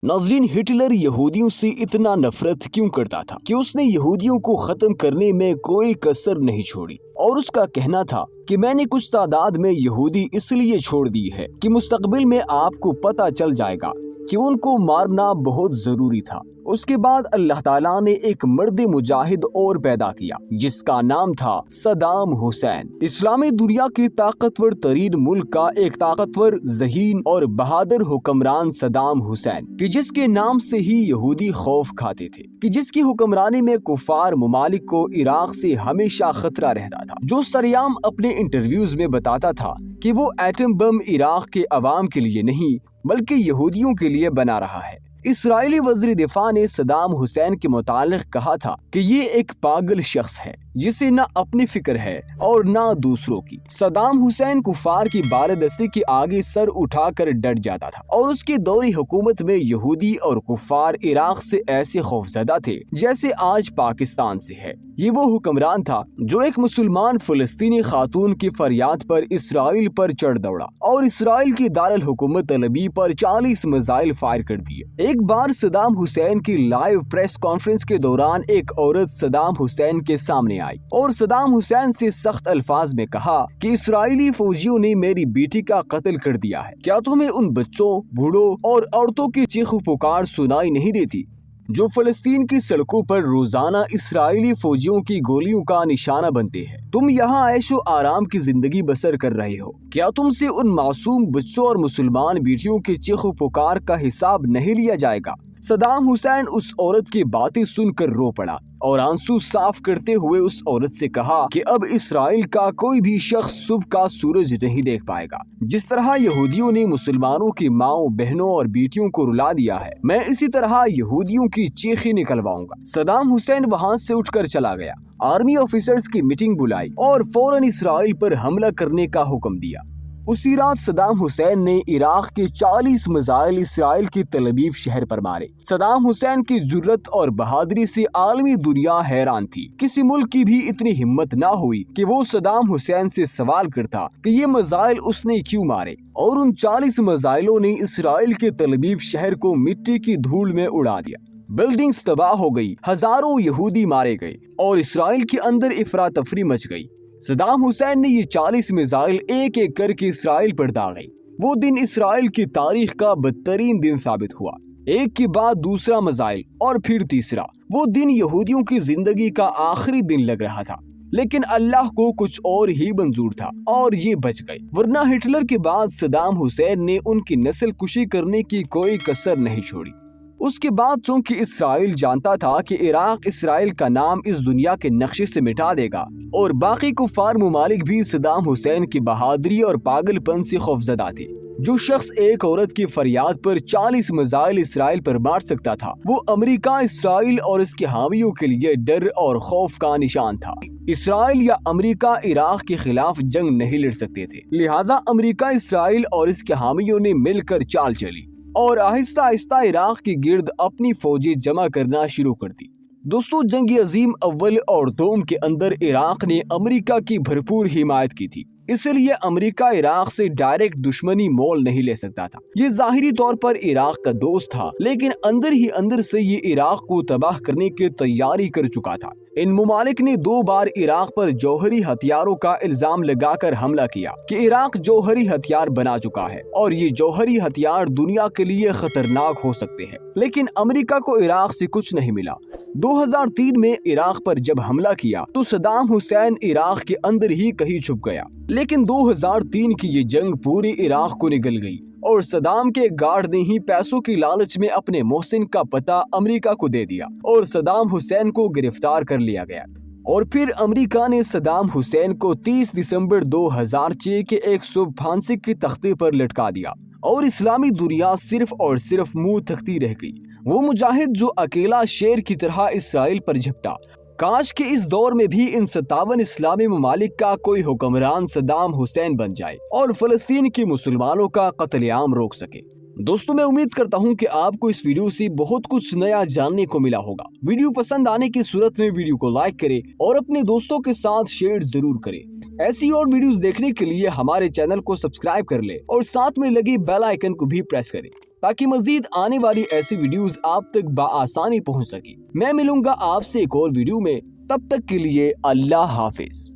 नाज़रीन, हिटलर यहूदियों से इतना नफरत क्यों करता था कि उसने यहूदियों को खत्म करने में कोई कसर नहीं छोड़ी। और उसका कहना था कि मैंने कुछ तादाद में यहूदी इसलिए छोड़ दी है कि मुस्तकबिल में आपको पता चल जाएगा कि उनको मारना बहुत जरूरी था। उसके बाद अल्लाह ताला ने एक मर्द मुजाहिद और पैदा किया जिसका नाम था सदाम हुसैन। इस्लामी दुनिया के ताकतवर तरीन मुल्क का एक ताकतवर, ज़हीन और बहादुर हुक्मरान सदाम हुसैन, कि जिसके नाम से ही यहूदी खौफ खाते थे, कि जिसकी हुक्मरानी में कुफार ममालिक को इराक से हमेशा खतरा रहता था, जो सरेआम अपने इंटरव्यूज में बताता था कि वो एटम बम इराक के अवाम के लिए नहीं बल्कि यहूदियों के लिए बना रहा है। इसराइली वज़ीर दिफा ने सदाम हुसैन के मुतालिक कहा था कि ये एक पागल शख्स है जिसे ना अपनी फिक्र है और ना दूसरों की। सदाम हुसैन कुफार की बारदस्ती के आगे सर उठाकर डट जाता था और उसकी दौरी हुकूमत में यहूदी और कुफार इराक से ऐसे खौफजदा थे जैसे आज पाकिस्तान से है। ये वो हुक्मरान था जो एक मुसलमान फलस्तीनी खातून की फरियाद पर इसराइल पर चढ़ दौड़ा और इसराइल की दारुल हुकूमत तलबी पर 40 मिसाइल फायर कर दिए। एक बार सदाम हुसैन की लाइव प्रेस कॉन्फ्रेंस के दौरान एक औरत सदाम हुसैन के सामने आई और सदाम हुसैन से सख्त अल्फाज में कहा कि इस्राएली फौजियों ने मेरी बेटी का कत्ल कर दिया है। क्या तुम्हें उन बच्चों, बूढ़ों और औरतों की चीख पुकार सुनाई नहीं देती जो फलस्तीन की सड़कों पर रोजाना इस्राएली फौजियों की गोलियों का निशाना बनते हैं? तुम यहाँ ऐशो आराम की जिंदगी बसर कर रहे हो। क्या तुमसे उन मासूम बच्चों और मुसलमान बेटियों की चीख पुकार का हिसाब नहीं लिया जाएगा? सदाम हुसैन उस औरत की बातें सुनकर रो पड़ा और आंसू साफ करते हुए उस औरत से कहा कि अब इसराइल का कोई भी शख्स सुबह का सूरज नहीं देख पाएगा। जिस तरह यहूदियों ने मुसलमानों की माओं, बहनों और बेटियों को रुला दिया है, मैं इसी तरह यहूदियों की चीखें निकलवाऊंगा। सदाम हुसैन वहां से उठकर चला गया, आर्मी ऑफिसर्स की मीटिंग बुलाई और फौरन इसराइल पर हमला करने का हुक्म दिया। उसी रात सदाम हुसैन ने इराक के 40 मिसाइल इसराइल की तलबीब शहर पर मारे। सदाम हुसैन की जुर्रत और बहादुरी से आलमी दुनिया हैरान थी। किसी मुल्क की भी इतनी हिम्मत ना हुई कि वो सदाम हुसैन से सवाल करता कि ये मिसाइल उसने क्यों मारे, और उन 40 मिसाइलों ने इसराइल के तलबीब शहर को मिट्टी की धूल में उड़ा दिया। बिल्डिंग्स तबाह हो गई, हजारों यहूदी मारे गए और इसराइल के अंदर इफरा तफरी मच गई। सदाम हुसैन ने ये 40 मिसाइल एक एक करके इसराइल पर दागे। वो दिन इसराइल की तारीख का बदतरीन दिन साबित हुआ। एक के बाद दूसरा मिसाइल और फिर तीसरा। वो दिन यहूदियों की जिंदगी का आखिरी दिन लग रहा था, लेकिन अल्लाह को कुछ और ही मंजूर था और ये बच गए। वरना हिटलर के बाद सदाम हुसैन ने उनकी नस्ल कुशी करने की कोई कसर नहीं छोड़ी। उसके बाद चूंकि इसराइल जानता था कि इराक इसराइल का नाम इस दुनिया के नक्शे से मिटा देगा और बाकी कुफार मुमालिक भी सदाम हुसैन की बहादुरी और पागलपन से खौफजदा थे। जो शख्स एक औरत की फरियाद पर 40 मिसाइल इसराइल पर मार सकता था, वो अमेरिका, इसराइल और इसके हामियों के लिए डर और खौफ का निशान था। इसराइल या अमेरिका इराक के खिलाफ जंग नहीं लड़ सकते थे, लिहाजा अमेरिका, इसराइल और इसके हामियों ने मिलकर चाल चली और आहिस्ता आहिस्ता इराक के गिर्द अपनी फौजें जमा करना शुरू कर दी। दोस्तों, जंग अजीम अव्वल और दोम के अंदर इराक ने अमेरिका की भरपूर हिमायत की थी, इसलिए अमेरिका इराक से डायरेक्ट दुश्मनी मोल नहीं ले सकता था। ये जाहिरी तौर पर इराक का दोस्त था, लेकिन अंदर ही अंदर से ये इराक को तबाह करने की तैयारी कर चुका था। इन मुमालिक ने 2 बार इराक पर जौहरी हथियारों का इल्जाम लगाकर हमला किया कि इराक जौहरी हथियार बना चुका है और ये जौहरी हथियार दुनिया के लिए खतरनाक हो सकते हैं। लेकिन अमेरिका को इराक से कुछ नहीं मिला। 2003 में इराक पर जब हमला किया तो सदाम हुसैन इराक के अंदर ही कहीं छुप गया, लेकिन 2003 की ये जंग पूरी इराक को निगल गई और सदाम के गार्ड ने ही पैसों की लालच में अपने मोहसिन का पता अमेरिका को दे दिया और सदाम हुसैन को गिरफ्तार कर लिया गया। और फिर अमेरिका ने सदाम हुसैन को 30 दिसंबर 2006 के एक सुबह फांसी के तख्ते पर लटका दिया और इस्लामी दुनिया सिर्फ और सिर्फ मुंह तकती रह गई। वो मुजाहिद जो अकेला शेर की तरह इसराइल पर झपटा, काश के इस दौर में भी इन 57 इस्लामी ममालिक का कोई हुक्मरान सदाम हुसैन बन जाए और फलस्तीन के मुसलमानों का कत्लेआम रोक सके। दोस्तों, मैं उम्मीद करता हूं कि आपको इस वीडियो से बहुत कुछ नया जानने को मिला होगा। वीडियो पसंद आने की सूरत में वीडियो को लाइक करें और अपने दोस्तों के साथ शेयर जरूर करें। ऐसी और वीडियोस देखने के लिए हमारे चैनल को सब्सक्राइब कर ले और साथ में लगी बेल आइकन को भी प्रेस करें। تاکہ مزید آنے والی ایسی ویڈیوز آپ تک بآسانی پہنچ سکے۔ میں ملوں گا آپ سے ایک اور ویڈیو میں، تب تک کے لیے اللہ حافظ۔